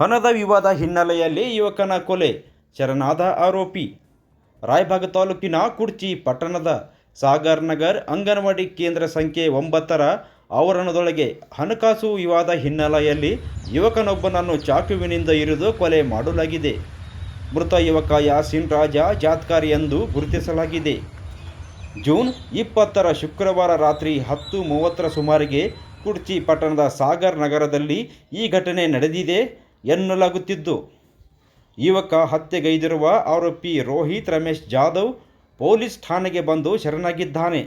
ಹಣದ ವಿವಾದ ಹಿನ್ನೆಲೆಯಲ್ಲಿ ಯುವಕನ ಕೊಲೆ, ಶರಣಾದ ಆರೋಪಿ. ರಾಯಬಾಗ ತಾಲೂಕಿನ ಕುಡ್ಚಿ ಪಟ್ಟಣದ ಸಾಗರ್ ನಗರ್ ಅಂಗನವಾಡಿ ಕೇಂದ್ರ ಸಂಖ್ಯೆ 9ರ ಆವರಣದೊಳಗೆ ಹಣಕಾಸು ವಿವಾದ ಹಿನ್ನೆಲೆಯಲ್ಲಿ ಯುವಕನೊಬ್ಬನನ್ನು ಚಾಕುವಿನಿಂದ ಇರಿದು ಕೊಲೆ ಮಾಡಲಾಗಿದೆ. ಮೃತ ಯುವಕ ಯಾಸೀನ್ ರಾಜಾ ಜಾತ್ಕಾರ್ ಎಂದು ಗುರುತಿಸಲಾಗಿದೆ. ಜೂನ್ 20ರ ಶುಕ್ರವಾರ ರಾತ್ರಿ 10:30ರ ಸುಮಾರಿಗೆ ಕುಡ್ಚಿ ಪಟ್ಟಣದ ಸಾಗರ್ ನಗರದಲ್ಲಿ ಈ ಘಟನೆ ನಡೆದಿದೆ ಎನ್ನಲಾಗುತ್ತಿದ್ದು, ಯುವಕ ಹತ್ಯೆಗೈದಿರುವ ಆರೋಪಿ ರೋಹಿತ್ ರಮೇಶ್ ಜಾಧವ್ ಪೊಲೀಸ್ ಠಾಣೆಗೆ ಬಂದು ಶರಣಾಗಿದ್ದಾನೆ.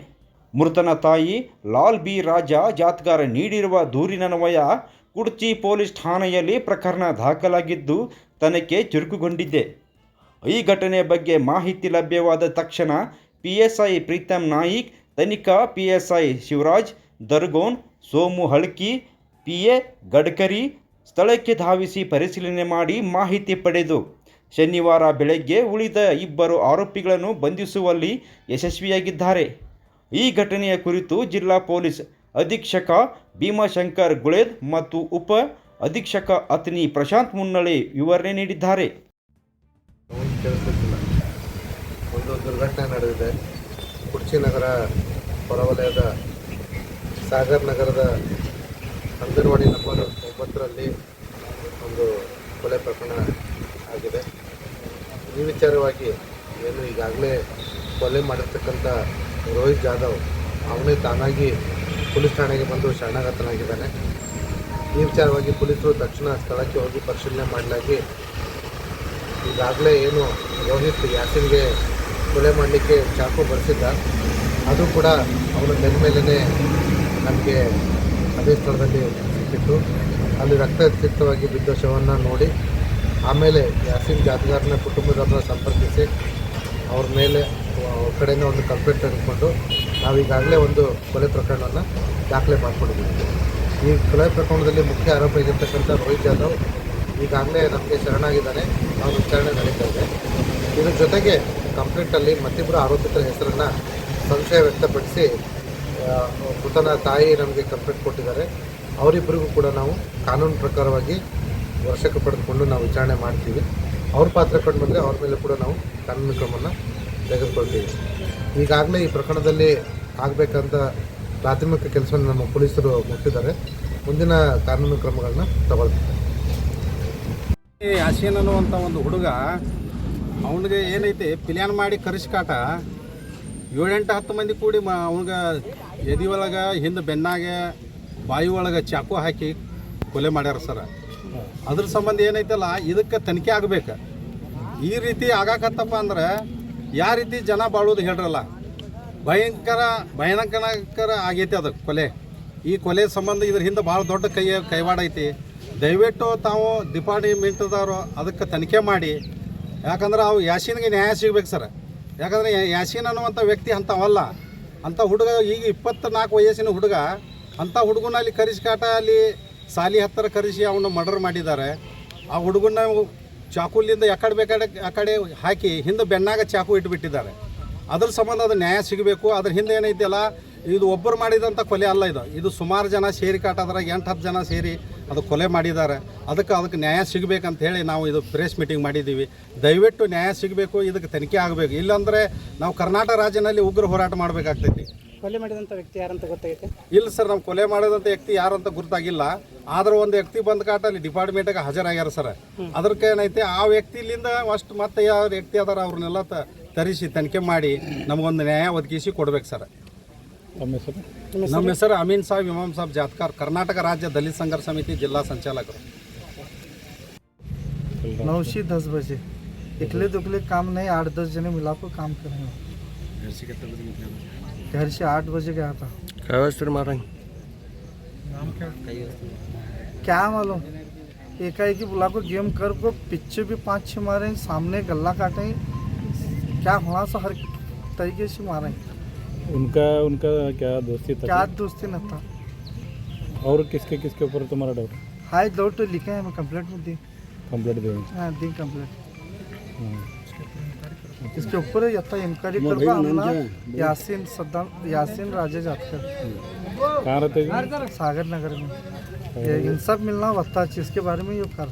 ಮೃತನ ತಾಯಿ ಲಾಲ್ ಬಿ ರಾಜಾ ಜಾತ್ಗಾರ್ ನೀಡಿರುವ ದೂರಿನನ್ವಯ ಕುಡ್ಚಿ ಪೊಲೀಸ್ ಠಾಣೆಯಲ್ಲಿ ಪ್ರಕರಣ ದಾಖಲಾಗಿದ್ದು ತನಿಖೆ ಚುರುಕುಗೊಂಡಿದೆ. ಈ ಘಟನೆ ಬಗ್ಗೆ ಮಾಹಿತಿ ಲಭ್ಯವಾದ ತಕ್ಷಣ PSI ಪ್ರೀತಮ್ ನಾಯಿಕ್, ತನಿಖಾ PSI ಶಿವರಾಜ್ ದರ್ಗೋನ್, ಸೋಮು ಹಳ್ಕಿ, PA ಗಡ್ಕರಿ ಸ್ಥಳಕ್ಕೆ ಧಾವಿಸಿ ಪರಿಶೀಲನೆ ಮಾಡಿ ಮಾಹಿತಿ ಪಡೆದು ಶನಿವಾರ ಬೆಳಗ್ಗೆ ಉಳಿದ ಇಬ್ಬರು ಆರೋಪಿಗಳನ್ನು ಬಂಧಿಸುವಲ್ಲಿ ಯಶಸ್ವಿಯಾಗಿದ್ದಾರೆ. ಈ ಘಟನೆಯ ಕುರಿತು ಜಿಲ್ಲಾ ಪೊಲೀಸ್ ಅಧೀಕ್ಷಕ ಭೀಮಾಶಂಕರ್ ಗುಳೇದ್ ಮತ್ತು ಉಪ ಅಧೀಕ್ಷಕ ಅತ್ನಿ ಪ್ರಶಾಂತ್ ಮುನ್ನಳ್ಳಿ ವಿವರಣೆ ನೀಡಿದ್ದಾರೆ. ಒಂದು ದುರ್ಘಟನೆ ನಡೆದಿದೆ. ಕುಡ್ಚಿ ನಗರ ಹೊರವಲಯದ ಸಾಗರ್ ನಗರದ ಅಂಗನವಾಡಿ ನಂಬರ್ 9ರಲ್ಲಿ ಒಂದು ಕೊಲೆ ಪ್ರಕರಣ ಆಗಿದೆ. ಈ ವಿಚಾರವಾಗಿ ಏನು ಈಗಾಗಲೇ ಕೊಲೆ ಮಾಡಿರ್ತಕ್ಕಂಥ ರೋಹಿತ್ ಜಾಧವ್ ಅವನೇ ತಾನಾಗಿ ಪೊಲೀಸ್ ಠಾಣೆಗೆ ಬಂದು ಶರಣಾಗತನಾಗಿದ್ದಾನೆ. ಈ ವಿಚಾರವಾಗಿ ಪೊಲೀಸರು ತಕ್ಷಣ ಸ್ಥಳಕ್ಕೆ ಹೋಗಿ ಪರಿಶೀಲನೆ ಮಾಡಲಾಗಿ ಈಗಾಗಲೇ ಏನು ರೋಹಿತ್ ಯಾಸಿನ್ಗೆ ಕೊಲೆ ಮಾಡಲಿಕ್ಕೆ ಚಾಕು ಬಳಸಿದ್ದ, ಅದು ಕೂಡ ಅವನ ಬೆನ್ನ ಮೇಲೇ ನಮಗೆ ಅದೇ ಸ್ಥಳದಲ್ಲಿ ಸಿಕ್ಕಿತ್ತು. ಅಲ್ಲಿ ರಕ್ತಸಿಕ್ತವಾಗಿ ಬಿದ್ದ ಶವವನ್ನು ನೋಡಿ ಆಮೇಲೆ ಯಾಸೀನ್ ಜಾತ್ಗಾರ್ನ ಕುಟುಂಬದವರನ್ನ ಸಂಪರ್ಕಿಸಿ ಅವ್ರ ಮೇಲೆ ಅವ್ರ ಕಡೆಯಿಂದ ಒಂದು ಕಂಪ್ಲೇಂಟ್ ತೆಗೆದುಕೊಂಡು ನಾವೀಗಾಗಲೇ ಒಂದು ಕೊಲೆ ಪ್ರಕರಣವನ್ನು ದಾಖಲೆ ಮಾಡಿಕೊಂಡಿದ್ದೀವಿ. ಈ ಕೊಲೆ ಪ್ರಕರಣದಲ್ಲಿ ಮುಖ್ಯ ಆರೋಪಿ ಆಗಿರ್ತಕ್ಕಂಥ ರೋಹಿತ್ ಜಾಧವ್ ಈಗಾಗಲೇ ನಮಗೆ ಶರಣಾಗಿದ್ದಾನೆ. ನಾವು ವಿಚಾರಣೆ ನಡೀತಾ ಇದೆ. ಇದ್ರ ಜೊತೆಗೆ ಕಂಪ್ಲೇಂಟಲ್ಲಿ ಮತ್ತಿಬ್ಬರು ಆರೋಪಿತರ ಹೆಸರನ್ನು ಸಂಶಯ ವ್ಯಕ್ತಪಡಿಸಿ ಮೃತನ ತಾಯಿ ನಮಗೆ ಕಂಪ್ಲೇಂಟ್ ಕೊಟ್ಟಿದ್ದಾರೆ. ಅವರಿಬ್ಬರಿಗೂ ಕೂಡ ನಾವು ಕಾನೂನು ಪ್ರಕಾರವಾಗಿ ವಶಕ್ಕೆ ಪಡೆದುಕೊಂಡು ನಾವು ವಿಚಾರಣೆ ಮಾಡ್ತೀವಿ. ಅವ್ರ ಪಾತ್ರ ಕಂಡು ಬಂದರೆ ಅವ್ರ ಮೇಲೆ ಕೂಡ ನಾವು ಕಾನೂನು ಕ್ರಮವನ್ನು ತೆಗೆದುಕೊಳ್ತೀವಿ. ಈಗಾಗಲೇ ಈ ಪ್ರಕರಣದಲ್ಲಿ ಆಗಬೇಕಂತ ಪ್ರಾಥಮಿಕ ಕೆಲಸವನ್ನು ನಮ್ಮ ಪೊಲೀಸರು ಮುಟ್ಟಿದ್ದಾರೆ. ಮುಂದಿನ ಕಾನೂನು ಕ್ರಮಗಳನ್ನ ತಗೊಳ್ತೀವಿ. ಯಾಸೀನ್ ಅನ್ನುವಂಥ ಒಂದು ಹುಡುಗ ಅವನಿಗೆ ಏನೈತಿ ಪ್ಲ್ಯಾನ್ ಮಾಡಿ ಕರಿಸ್ಕಾಟ 7-8-10 ಮಂದಿ ಕೂಡಿ ಅವನಿಗೆ ಎದೆ ಒಳಗೆ ಹಿಂದೆ ಬೆನ್ನಾಗೆ ಬಾಯಿ ಒಳಗೆ ಚಾಕು ಹಾಕಿ ಕೊಲೆ ಮಾಡ್ಯಾರ ಸರ್. ಅದ್ರ ಸಂಬಂಧ ಏನೈತಲ್ಲ ಇದಕ್ಕೆ ತನಿಖೆ ಆಗಬೇಕು. ಈ ರೀತಿ ಆಗಾಕತ್ತಪ್ಪ ಅಂದ್ರೆ ಯಾವ ರೀತಿ ಜನ ಬಾಳೋದು ಹೇಳ್ರಲ್ಲ, ಭಯಾನಕರ ಆಗೈತಿ ಅದಕ್ಕೆ ಕೊಲೆ. ಈ ಕೊಲೆ ಸಂಬಂಧ ಇದ್ರ ಹಿಂದೆ ಭಾಳ ದೊಡ್ಡ ಕೈವಾಡ ಐತಿ. ದಯವಿಟ್ಟು ತಾವು ಡಿಪಾರ್ಟ್ಮೆಂಟ್ದವರು ಅದಕ್ಕೆ ತನಿಖೆ ಮಾಡಿ, ಯಾಕಂದ್ರೆ ಅವು ಯಾಸೀನ್ಗೆ ನ್ಯಾಯ ಸಿಗ್ಬೇಕು ಸರ್. ಯಾಕಂದರೆ ಯಾಸೀನ್ ಅನ್ನುವಂಥ ವ್ಯಕ್ತಿ ಅಂಥವಲ್ಲ. ಅಂಥ ಹುಡುಗ ಈಗ 24 ವಯಸ್ಸಿನ ಹುಡುಗ, ಅಂಥ ಹುಡುಗನಲ್ಲಿ ಕರಿಸ್ಕಾಟ ಅಲ್ಲಿ ಸಾಲಿ ಹತ್ತಿರ ಕರೆಸಿ ಅವನು ಮರ್ಡರ್ ಮಾಡಿದ್ದಾರೆ. ಆ ಹುಡುಗನ ಚಾಕುಲಿಂದ ಆ ಕಡೆ ಹಾಕಿ ಹಿಂದೆ ಬೆನ್ನಾಗ ಚಾಕು ಇಟ್ಟುಬಿಟ್ಟಿದ್ದಾರೆ. ಅದ್ರ ಸಂಬಂಧ ಅದು ನ್ಯಾಯ ಸಿಗಬೇಕು. ಅದ್ರ ಹಿಂದೆ ಏನೈತಿಲ್ಲ, ಇದು ಒಬ್ಬರು ಮಾಡಿದಂಥ ಕೊಲೆ ಅಲ್ಲ, ಇದು ಸುಮಾರು ಜನ ಸೇರಿ ಕಾಟದ್ರಾಗ 8-10 ಜನ ಸೇರಿ ಅದು ಕೊಲೆ ಮಾಡಿದ್ದಾರೆ. ಅದಕ್ಕೆ ನ್ಯಾಯ ಸಿಗಬೇಕಂತ ಹೇಳಿ ನಾವು ಇದು ಪ್ರೆಸ್ ಮೀಟಿಂಗ್ ಮಾಡಿದ್ದೀವಿ. ದಯವಿಟ್ಟು ನ್ಯಾಯ ಸಿಗಬೇಕು, ಇದಕ್ಕೆ ತನಿಖೆ ಆಗಬೇಕು. ಇಲ್ಲಾಂದರೆ ನಾವು ಕರ್ನಾಟಕ ರಾಜ್ಯದಲ್ಲಿ ಉಗ್ರ ಹೋರಾಟ ಮಾಡಬೇಕಾಗ್ತೈತಿ. ಕೊಲೆ ಮಾಡಿದಂಥ ವ್ಯಕ್ತಿ ಯಾರಂತ ಗೊತ್ತಾಗೈತೆ? ಇಲ್ಲ ಸರ್, ನಾವು ಕೊಲೆ ಮಾಡಿದಂಥ ವ್ಯಕ್ತಿ ಯಾರಂತ ಗುರುತಾಗಿಲ್ಲ. ಆದ್ರೆ ಒಂದು ವ್ಯಕ್ತಿ ಬಂದ ಕಾಟ ಅಲ್ಲಿ ಡಿಪಾರ್ಟ್ಮೆಂಟಿಗೆ ಹಾಜರಾಗ್ಯಾರ ಸರ್. ಅದಕ್ಕೆ ಏನೈತೆ ಆ ವ್ಯಕ್ತಿಲಿಂದ ಅಷ್ಟು ಮತ್ತೆ ಯಾವ ವ್ಯಕ್ತಿ ಅದಾರ ಅವ್ರನ್ನೆಲ್ಲ ತರಿಸಿ ತನಿಖೆ ಮಾಡಿ ನಮಗೊಂದು ನ್ಯಾಯ ಒದಗಿಸಿ ಕೊಡ್ಬೇಕು ಸರ್. ನಮ್ಮ ಹೆಸರು ಅಮೀನ್ ಸಾಬ್ ಇಮಾಮ್ ಸಾಬ್ ಜಾತ್ಕಾರ್, ಕರ್ನಾಟಕ ರಾಜ್ಯ ದಲಿತ ಸಂಘರ್ಷ ಸಮಿತಿ ಜಿಲ್ಲಾ संचालकರು. 9:10 बजे इकले दुकले काम नहीं, 8-10 जने मिला को काम कर रहे हैं. घर से 8 बजे गया था. मारा नाम क्या मालूम. एकाएकी बुला को गेम कर को पीछे भी 5-6 मारे, सामने गला काटे. क्या हुआ सा हर तरीके से मारे. उनका क्या दोस्ती था? क्या दोस्ती न था. और किसके ऊपर तुम्हारा डाउट? हाई डाउट तो लिखे हैं, मैं कंप्लेंट में दी. कंप्लेंट दे? हाँ दी कंप्लेंट. इसके ऊपर यथा इंक्वायरी करवा हमला यासीन राजा जातकर. कहाँ रहते हैं? सागर नगर में. इंसाफ मिलना वत्ता चीज़ के बारे में ये कर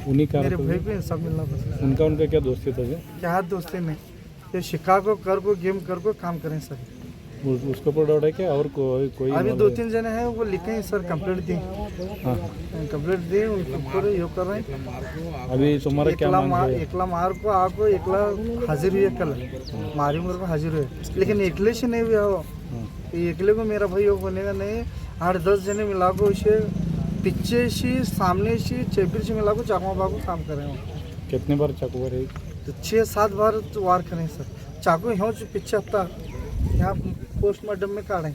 उन्हीं का मेरे भाई को सब मिलना पसंद। उनका उनका क्या दोस्ती था जी? क्या दोस्ती नहीं, ये शिकागो कर को गेम कर को काम करें सर। उसके ऊपर डाउट है क्या और कोई अभी 2-3 जने हैं वो लिखे हैं सर, कंप्लीट दिए, हाँ कंप्लीट दिए उनके ऊपर ये कर रहे हैं। अभी तुम्हारा क्या मांग है? एकला मार को आको एकला हाजिर हुए कल, मारी उम्र को हाजिर हुए, लेकिन एकले से नहीं हुआ हो। एकले को मेरा भाई वो बनेगा नहीं, 8-10 जने मिला को उसे पीछे से सामने से चेपिर से मिला को चाकू बाकू काम करें हो। कितने बार चाकू मारे? तो 6-7 बार तो वार करें सर, चाकू यहाँ से पीछे हफ्ता यहाँ पोस्टमार्टम में काटें।